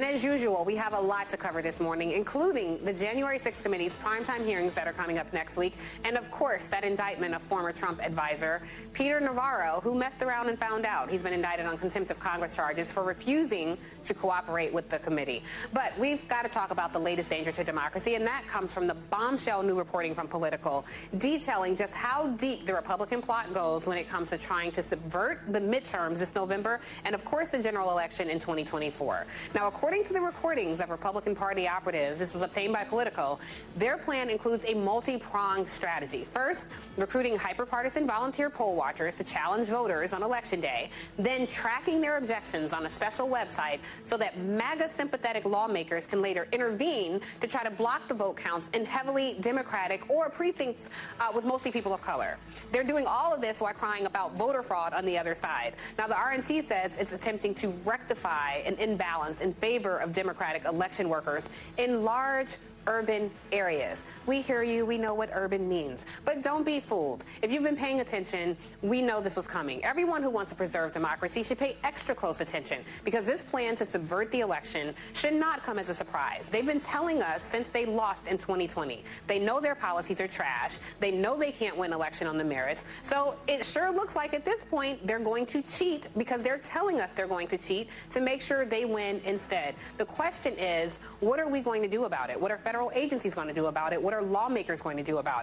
And as usual, we have a lot to cover this morning, including the January 6th committee's primetime hearings that are coming up next week, and of course, that indictment of former Trump advisor Peter Navarro, who messed around and found out. He's been indicted on contempt of Congress charges for refusing to cooperate with the committee. But we've got to talk about the latest danger to democracy, and that comes from the bombshell new reporting from Politico, detailing just how deep the Republican plot goes when it comes to trying to subvert the midterms this November and, of course, the general election in 2024. Now, according to the recordings of Republican Party operatives, this was obtained by Politico, their plan includes a multi-pronged strategy. First, recruiting hyper-partisan volunteer poll watchers to challenge voters on Election Day, then tracking their objections on a special website so that MAGA-sympathetic lawmakers can later intervene to try to block the vote counts in heavily Democratic or precincts with mostly people of color. They're doing all of this while crying about voter fraud on the other side. Now, the RNC says it's attempting to rectify an imbalance in favor of Democratic election workers in large urban areas. We hear you. We know what urban means. But don't be fooled. If you've been paying attention, we know this was coming. Everyone who wants to preserve democracy should pay extra close attention because this plan to subvert the election should not come as a surprise. They've been telling us since they lost in 2020. They know their policies are trash. They know they can't win election on the merits. So it sure looks like at this point they're going to cheat because they're telling us they're going to cheat to make sure they win instead. The question is, what are we going to do about it? What are federal agencies going to do about it? What are lawmakers going to do about it?